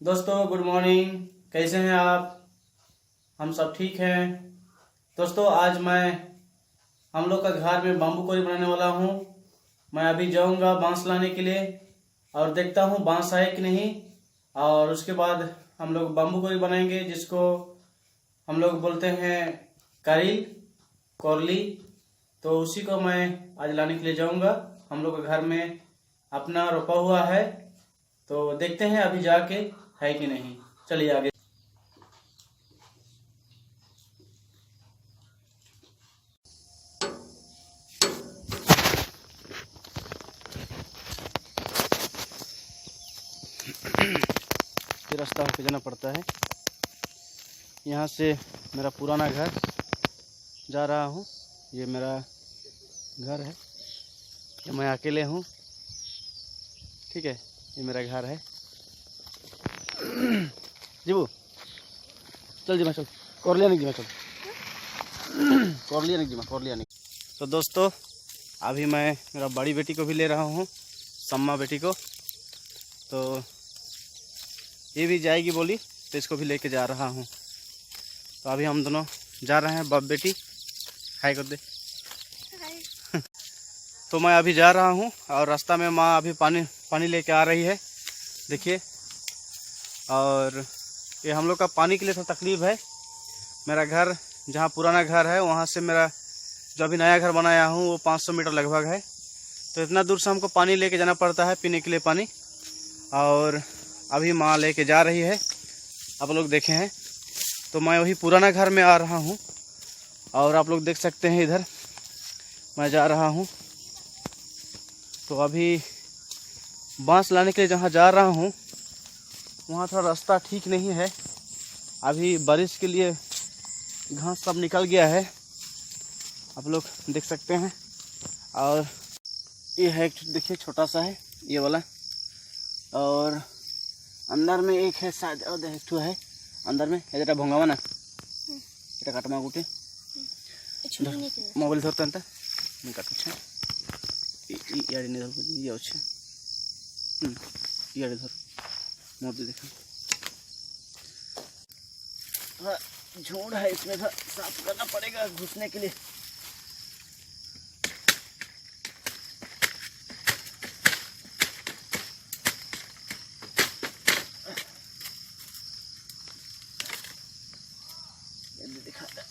दोस्तों good morning. कैसे हैं आप? हम सब ठीक हैं। दोस्तों आज मैं हम लोग का घर में बाम्बू कोरी बनाने वाला हूं। मैं अभी जाऊंगा बांस लाने के लिए और देखता हूं बांस है कि नहीं, और उसके बाद हम लोग बाम्बू कोरी बनाएंगे, जिसको हम लोग बोलते हैं करील कोरली। तो उसी को मैं आज लाने के लिए जाऊंगा। हम लोग का घर में अपना रोपा हुआ है, तो देखते हैं अभी जाके है कि नहीं। चलिए आगे। ये रास्ता होके जाना पड़ता है। यहाँ से मेरा पुराना घर जा रहा हूँ। ये मेरा घर है, ये मैं अकेले हूँ। ठीक है, ये मेरा घर है। जीबू चल जीमा, चल कोरलिया नहीं जीमा, चल कोरलिया नहीं जीमा, कोरलिया नहीं। तो दोस्तों अभी मैं मेरा बड़ी बेटी को भी ले रहा हूँ, सम्मा बेटी को। तो ये भी जाएगी बोली, तो इसको भी लेके जा रहा हूँ। तो अभी हम दोनों जा रहे हैं। बाप बेटी हाय कर दे। तो मैं अभी जा रहा हूँ और रास्ता में माँ अभी पानी लेके आ रही है, देखिए। और ये हम लोग का पानी के लिए थोड़ा तकलीफ है। मेरा घर जहाँ पुराना घर है वहाँ से मेरा जो अभी नया घर बनाया हूँ वो 500 मीटर लगभग है। तो इतना दूर से हमको पानी लेके जाना पड़ता है पीने के लिए पानी। और अभी माँ लेके जा रही है, आप लोग देखे हैं। तो मैं वही पुराना घर में आ रहा हूँ और आप लोग देख सकते हैं इधर मैं जा रहा हूँ। तो अभी बांस लाने के लिए जहाँ जा रहा हूँ वहाँ थोड़ा रास्ता ठीक नहीं है। अभी बारिश के लिए घास सब निकल गया है, आप लोग देख सकते हैं। और ये है, देखिए छोटा सा है ये वाला, और अंदर में एक है शायद, और एक ठो है अंदर में। এটা ভঙ্গাবা না, এটা কাটমা গুটি মোবাইল ধরতে আনতে আমি কাটুছে ইয়ারে নিয়ে ধরবো ইয়ে আছে। ইয়ারে ধর मोदी देखा। झोड़ है, इसमें साफ करना पड़ेगा घुसने के लिए। दिखाता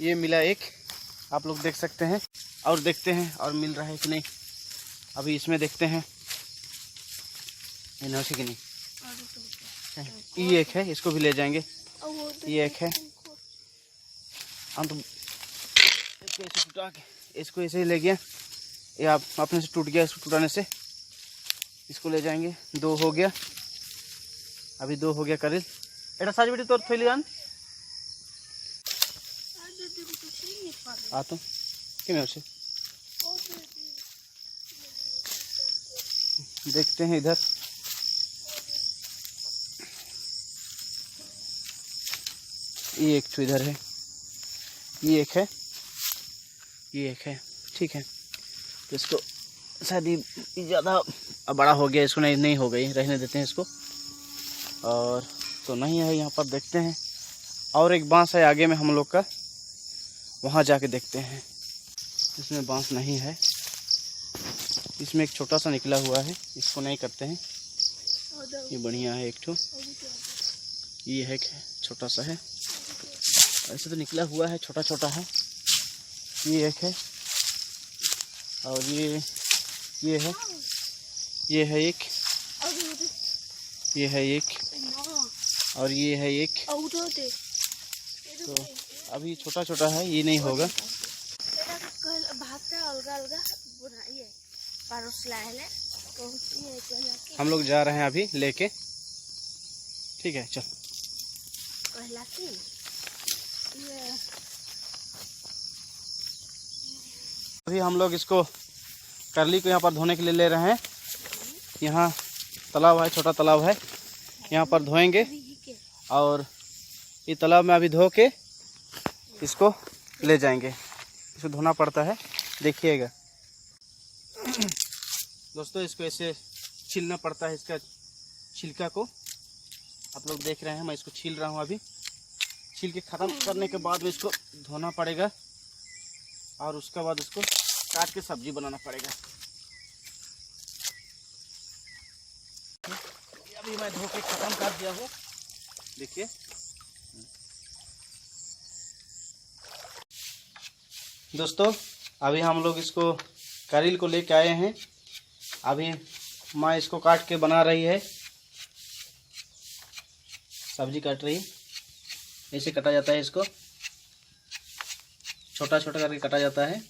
ये मिला एक, आप लोग देख सकते हैं। और देखते हैं और मिल रहा है कि नहीं, अभी इसमें देखते हैं। कि नहीं, ये एक है, इसको भी ले जाएंगे। ये एक है, हम तो इसको ऐसे टूटा के, इसको ऐसे ही ले गया, ये आप अपने से टूट गया। इसको टूटाने से इसको ले जाएंगे। 2 हो गया, अभी 2 हो गया करील। एटा साज बेटी तोर थैली आन आ तो किमें अच्छे। देखते हैं इधर, ये एक तो इधर है, ये एक है, ये एक है। ठीक है, तो इसको शायद ये ज़्यादा बड़ा हो गया, इसको नहीं हो गई, रहने देते हैं इसको। और तो नहीं है यहाँ पर, देखते हैं। और एक बांस है आगे में हम लोग का, वहाँ जाके देखते हैं। इसमें बांस नहीं है, इसमें एक छोटा सा निकला हुआ है, इसको नहीं करते हैं। ये बढ़िया है एक ठो, ये है छोटा सा है, ऐसे तो निकला हुआ है, छोटा छोटा है। ये एक है, और ये है, ये है एक, ये है एक, और ये है एक। तो अभी छोटा छोटा है, ये नहीं होगा। हम लोग जा रहे हैं अभी लेके, ठीक है चल। अभी हम लोग इसको करली को यहाँ पर धोने के लिए ले रहे हैं। यहाँ तालाब है, छोटा तालाब है, यहाँ पर धोएंगे। और ये तालाब में अभी धो के इसको ले जाएंगे। इसको धोना पड़ता है, देखिएगा दोस्तों। इसको ऐसे छीलना पड़ता है, इसका छिलका को आप लोग देख रहे हैं। मैं इसको छील रहा हूँ अभी। छील के ख़त्म करने के बाद में इसको धोना पड़ेगा और उसके बाद इसको काट के सब्जी बनाना पड़ेगा। अभी मैं धो के ख़त्म कर दिया हूँ, देखिए। दोस्तों अभी हम लोग इसको करील को लेके आए हैं। अभी माँ इसको काट के बना रही है, सब्जी काट रही है। ऐसे कटा जाता है, इसको छोटा छोटा करके कटा जाता है।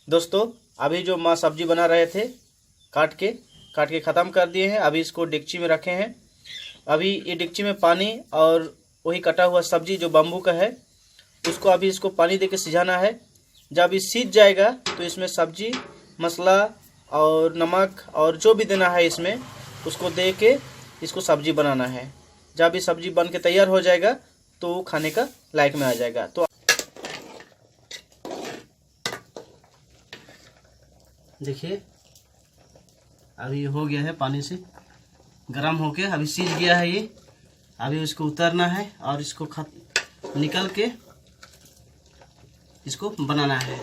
दोस्तों अभी जो माँ सब्जी बना रहे थे, काट के ख़त्म कर दिए हैं। अभी इसको डेगची में रखे हैं। अभी ये डेगची में पानी और वही कटा हुआ सब्जी जो बम्बू का है, उसको अभी इसको पानी देके सिझाना है। जब ये सीझ जाएगा तो इसमें सब्जी, मसाला और नमक और जो भी देना है इसमें, उसको दे के इसको सब्जी बनाना है। जब ये सब्जी बन के तैयार हो जाएगा तो खाने का लायक में आ जाएगा। तो देखिए अभी हो गया है, पानी से गर्म होके अभी सीज गया है ये। अभी इसको उतारना है और इसको निकल के इसको बनाना है।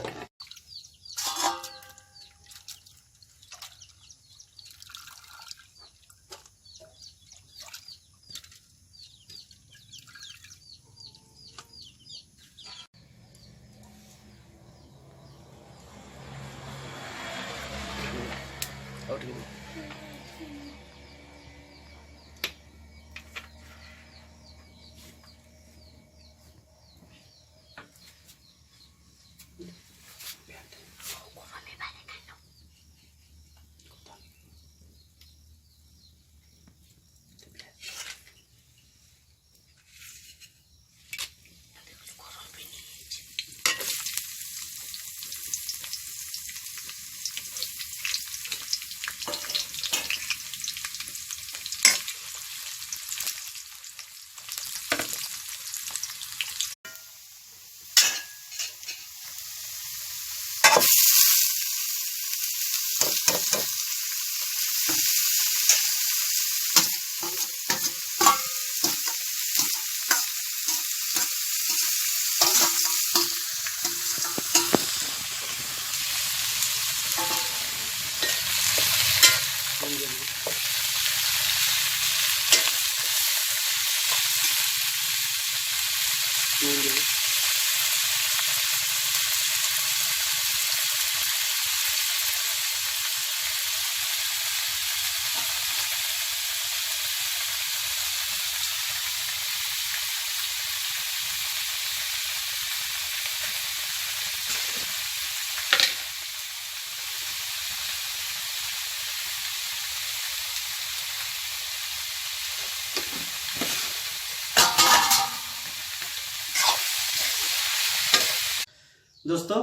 दोस्तों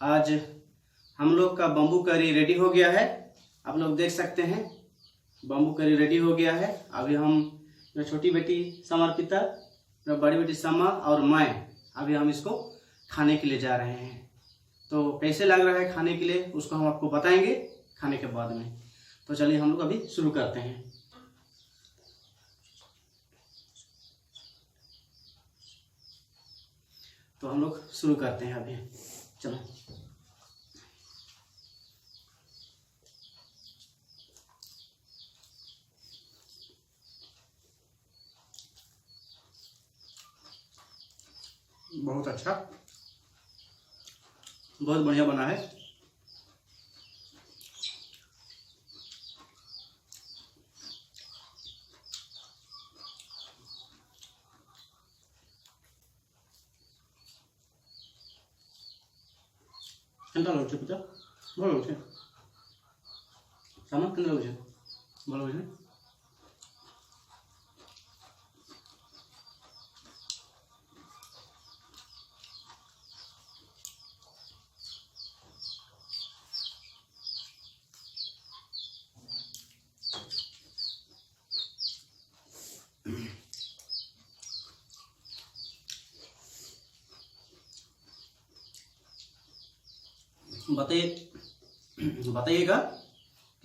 आज हम लोग का बम्बू करी रेडी हो गया है। आप लोग देख सकते हैं बम्बू करी रेडी हो गया है। अभी हम, मेरी छोटी बेटी समर्पिता, मेरी बड़ी बेटी समा और मैं, अभी हम इसको खाने के लिए जा रहे हैं। तो कैसे लग रहा है खाने के लिए उसको हम आपको बताएंगे खाने के बाद में। तो चलिए हम लोग अभी शुरू करते हैं। तो हम लोग शुरू करते हैं अभी, चलो। बहुत अच्छा, बहुत बढ़िया बना है। କେନ୍ତା ଲାଗୁଛି ପିତା? ଭଲ ଲାଗୁଛି? ସାମାନ କେନ୍ତା ଲାଗୁଛି? ଭଲ ଲାଗୁଛି? बताइएगा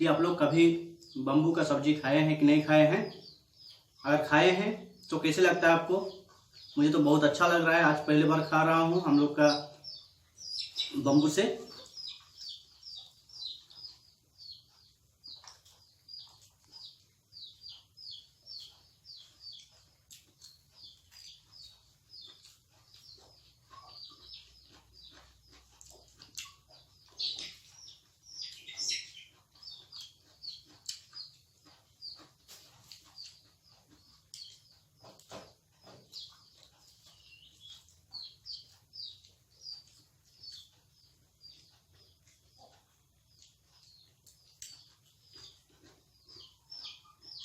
कि आप लोग कभी बम्बू का सब्जी खाए हैं कि नहीं खाए हैं। अगर खाए हैं तो कैसे लगता है आपको। मुझे तो बहुत अच्छा लग रहा है, आज पहली बार खा रहा हूँ हम लोग का बम्बू से।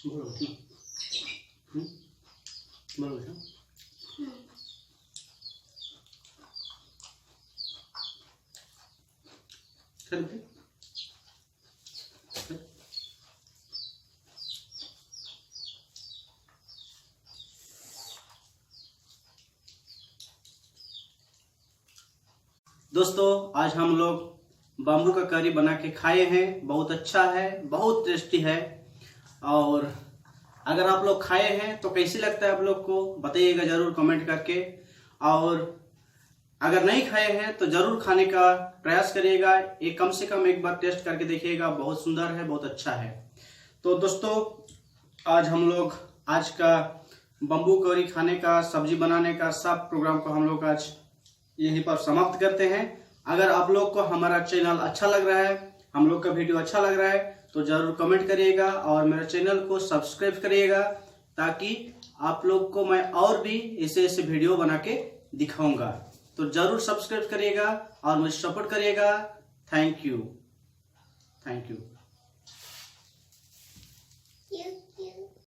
बोलो बोलो चल दोस्तों, आज हम लोग बाम्बू का करी बना के खाए हैं। बहुत अच्छा है, बहुत टेस्टी है। और अगर आप लोग खाए हैं तो कैसी लगता है आप लोग को, बताइएगा जरूर कमेंट करके। और अगर नहीं खाए हैं तो जरूर खाने का प्रयास करिएगा। एक कम से कम एक बार टेस्ट करके देखिएगा, बहुत सुंदर है, बहुत अच्छा है। तो दोस्तों, आज हम लोग आज का बम्बू करी खाने का, सब्जी बनाने का सब प्रोग्राम को हम लोग आज यहीं पर समाप्त करते हैं। अगर आप लोग को हमारा चैनल अच्छा लग रहा है, हम लोग का वीडियो अच्छा लग रहा है तो जरूर कमेंट करिएगा और मेरे चैनल को सब्सक्राइब करिएगा, ताकि आप लोग को मैं और भी ऐसे वीडियो बना के दिखाऊंगा। तो जरूर सब्सक्राइब करिएगा और मुझे सपोर्ट करिएगा। Thank you.